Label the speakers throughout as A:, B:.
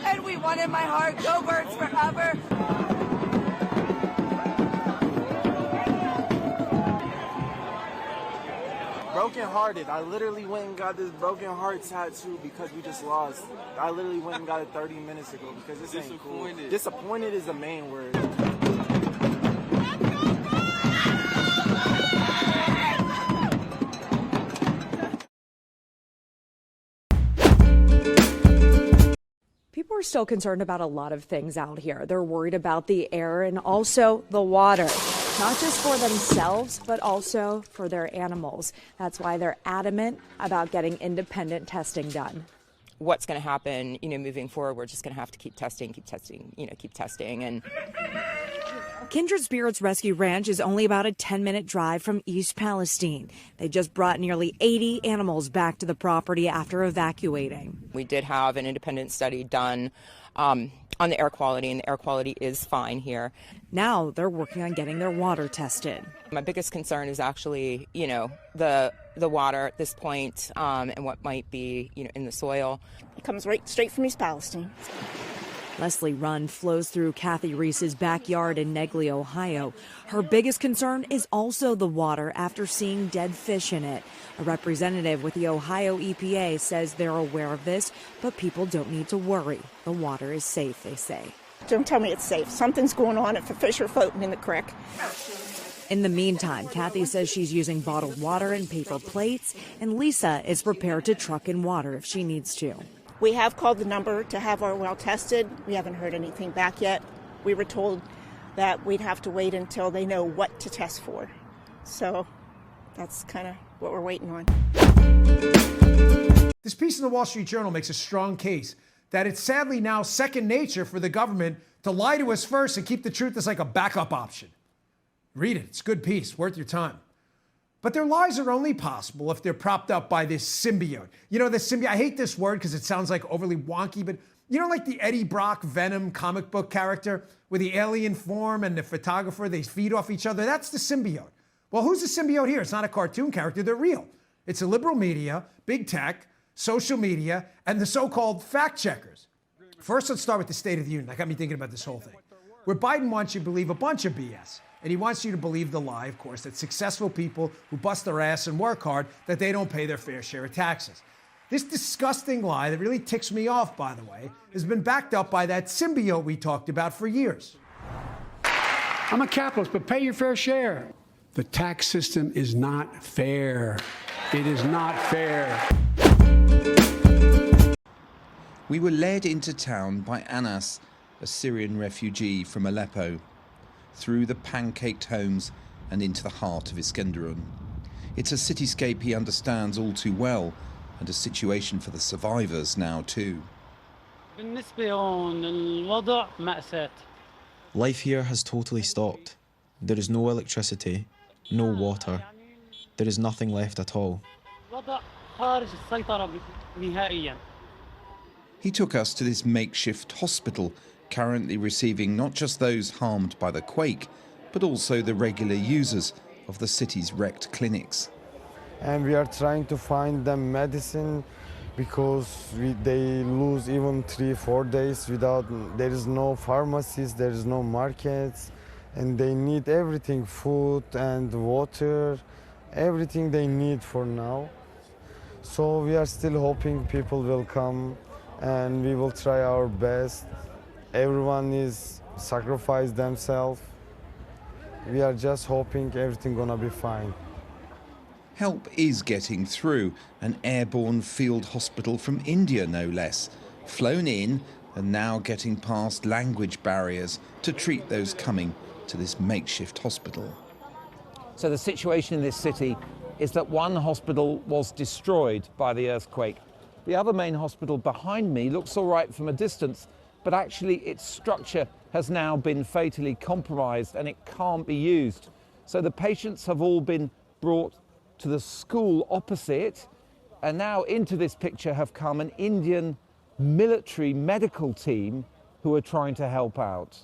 A: And we won in my heart, go birds forever.
B: Broken hearted. I literally went and got this broken heart tattoo because we just lost. I literally went and got it 30 minutes ago because this ain't cool. Disappointed is the main word.
C: People are still concerned about a lot of things out here. They're worried about the air and also the water, not just for themselves, but also for their animals. That's why they're adamant about getting independent testing done.
D: What's going to happen, moving forward, we're just going to have to keep testing. And
C: Kindred Spirits Rescue Ranch is only about a 10-minute drive from EastPalestine. They just brought nearly 80 animals back to the property after evacuating.
D: we did have an independent study done on the air quality, and the air quality is fine here.
C: Now they're working on getting their water tested.
D: My biggest concern is actually, the water at this point, and what might be, in the soil.
E: It comes right straight from EastPalestine.
C: Leslie Run flows through Kathy Reese's backyard in Negley, Ohio. Her biggest concern is also the water after seeing dead fish in it. A representative with the Ohio EPA says they're aware of this, but people don't need to worry. The water is safe, they say.
E: Don't tell me it's safe. Something's going on if the fish are floating in the creek.
C: In the meantime, Kathy says she's using bottled water and paper plates, and Lisa is prepared to truck in water if she needs to.
E: We have called the number to have our well tested. We haven't heard anything back yet. We were told that we'd have to wait until they know what to test for. So that's kind of what we're waiting on.
F: This piece in the Wall Street Journal makes a strong case that it's sadly now second nature for the government to lie to us first and keep the truth as like a backup option. Read it. It's a good piece, worth your time. But their lies are only possible if they're propped up by this symbiote. The symbiote, I hate this word because it sounds like overly wonky, but like the Eddie Brock Venom comic book character with the alien form and the photographer, they feed off each other. That's the symbiote. Well, who's the symbiote here? It's not a cartoon character, they're real. It's the liberal media, big tech, social media, and the so-called fact checkers. First, let's start with the State of the Union. That got me thinking about this whole thing. Where Biden wants you to believe a bunch of BS. And he wants you to believe the lie, of course, that successful people who bust their ass and work hard, that they don't pay their fair share of taxes. This disgusting lie that really ticks me off, by the way, has been backed up by that symbiote we talked about for years.
G: I'm a capitalist, but pay your fair share. The tax system is not fair. It is not fair.
H: We were led into town by Anas, a Syrian refugee from Aleppo, through the pancaked homes and into the heart of Iskenderun. It's a cityscape he understands all too well, and a situation for the survivors now too.
I: Life here has totally stopped. There is no electricity, no water. There is nothing left at all.
H: He took us to this makeshift hospital, currently receiving not just those harmed by the quake, but also the regular users of the city's wrecked clinics.
J: And we are trying to find them medicine because they lose even 3-4 days without, there is no pharmacies, there is no markets, and they need everything, food and water, everything they need for now. So we are still hoping people will come and we will try our best. Everyone is sacrificed themselves. We are just hoping everything gonna be fine.
H: Help is getting through. An airborne field hospital from India, no less, flown in and now getting past language barriers to treat those coming to this makeshift hospital.
K: So the situation in this city is that one hospital was destroyed by the earthquake. The other main hospital behind me looks all right from a distance, but actually its structure has now been fatally compromised and it can't be used. So the patients have all been brought to the school opposite, and now into this picture have come an Indian military medical team who are trying to help out.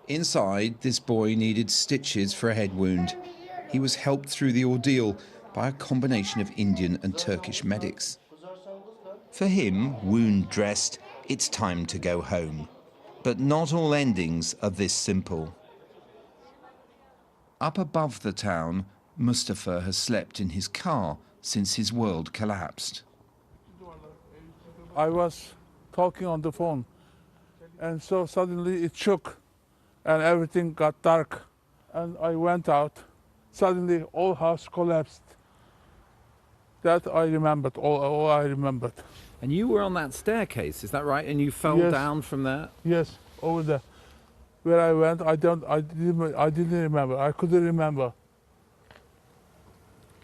H: Inside, this boy needed stitches for a head wound. He was helped through the ordeal by a combination of Indian and Turkish medics. For him, wound dressed, it's time to go home. But not all endings are this simple. Up above the town, Mustafa has slept in his car since his world collapsed.
L: I was talking on the phone, and so suddenly it shook, and everything got dark, and I went out. Suddenly, all house collapsed. That I remembered, all I remembered.
K: And you were on that staircase, is that right? And you fell down from there?
L: Yes, over there. Where I went, I didn't remember. I couldn't remember.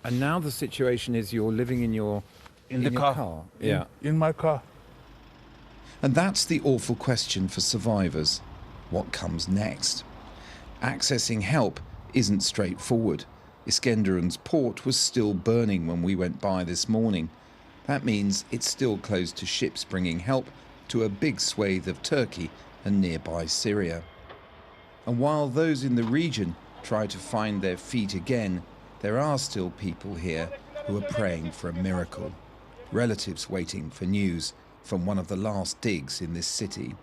K: And now the situation is you're living in your car. Yeah.
L: In my car.
H: And that's the awful question for survivors. What comes next? Accessing help isn't straightforward. Iskenderun's port was still burning when we went by this morning. That means it's still closed to ships bringing help to a big swathe of Turkey and nearby Syria. And while those in the region try to find their feet again, there are still people here who are praying for a miracle. Relatives waiting for news from one of the last digs in this city.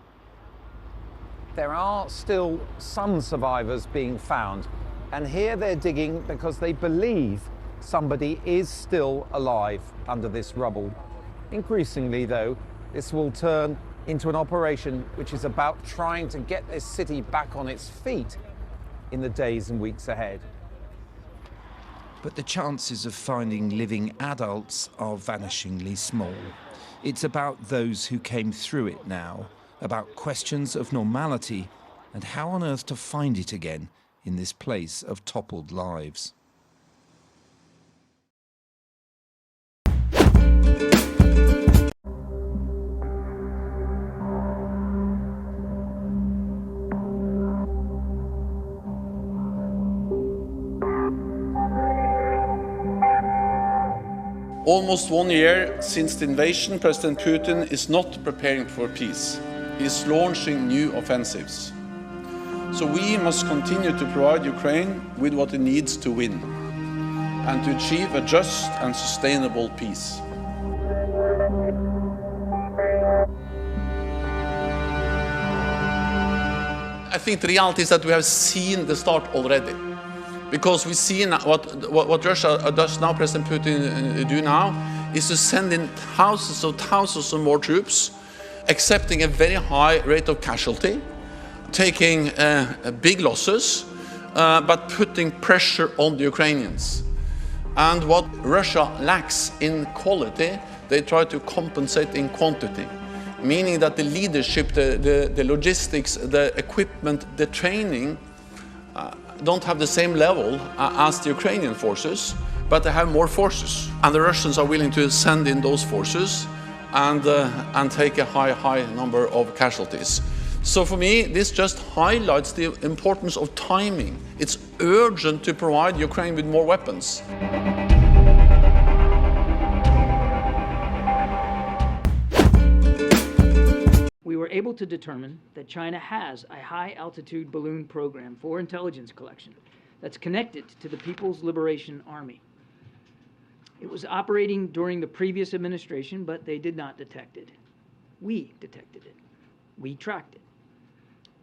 K: There are still some survivors being found, and here they're digging because they believe somebody is still alive under this rubble. Increasingly, though, this will turn into an operation which is about trying to get this city back on its feet in the days and weeks ahead.
H: But the chances of finding living adults are vanishingly small. It's about those who came through it now, about questions of normality and how on earth to find it again in this place of toppled lives.
M: Almost 1 year since the invasion, President Putin is not preparing for peace. He is launching new offensives. So we must continue to provide Ukraine with what it needs to win and to achieve a just and sustainable peace. I think the reality is that we have seen the start already. Because we see what Russia does now, President Putin do now, is to send in thousands of more troops, accepting a very high rate of casualty, taking big losses, but putting pressure on the Ukrainians. And what Russia lacks in quality, they try to compensate in quantity, meaning that the leadership, the logistics, the equipment, the training, don't have the same level as the Ukrainian forces, but they have more forces. And the Russians are willing to send in those forces and take a high number of casualties. So for me, this just highlights the importance of timing. It's urgent to provide Ukraine with more weapons.
N: We were able to determine that China has a high-altitude balloon program for intelligence collection that's connected to the People's Liberation Army. It was operating during the previous administration, but they did not detect it. We detected it. We tracked it.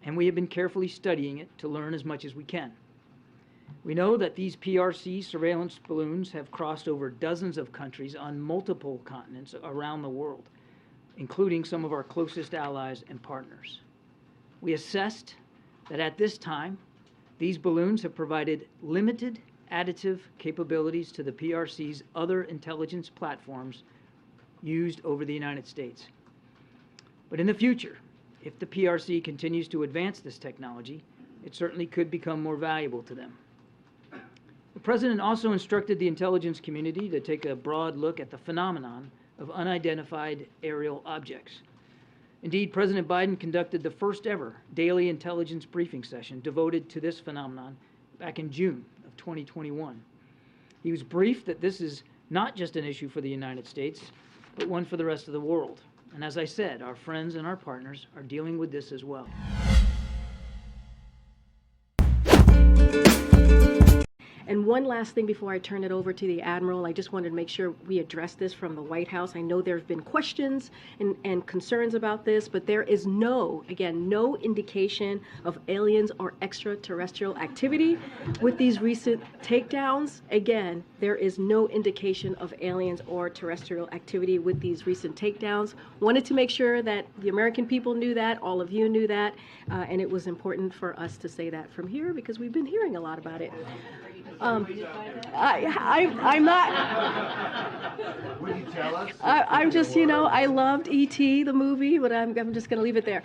N: And we have been carefully studying it to learn as much as we can. We know that these PRC surveillance balloons have crossed over dozens of countries on multiple continents around the world, including some of our closest allies and partners. We assessed that at this time, these balloons have provided limited additive capabilities to the PRC's other intelligence platforms used over the United States. But in the future, if the PRC continues to advance this technology, it certainly could become more valuable to them. The President also instructed the intelligence community to take a broad look at the phenomenon of unidentified aerial objects. Indeed, President Biden conducted the first ever daily intelligence briefing session devoted to this phenomenon back in June of 2021. He was briefed that this is not just an issue for the United States, but one for the rest of the world. And as I said, our friends and our partners are dealing with this as well.
O: And one last thing before I turn it over to the Admiral, I just wanted to make sure we address this from the White House. I know there have been questions and concerns about this, but there is no indication of aliens or extraterrestrial activity with these recent takedowns. Again, there is no indication of aliens or terrestrial activity with these recent takedowns. Wanted to make sure that the American people knew that, all of you knew that, and it was important for us to say that from here because we've been hearing a lot about it. I'm not. Would you tell us? I'm just, I loved E.T. the movie, but I'm just going to leave it there.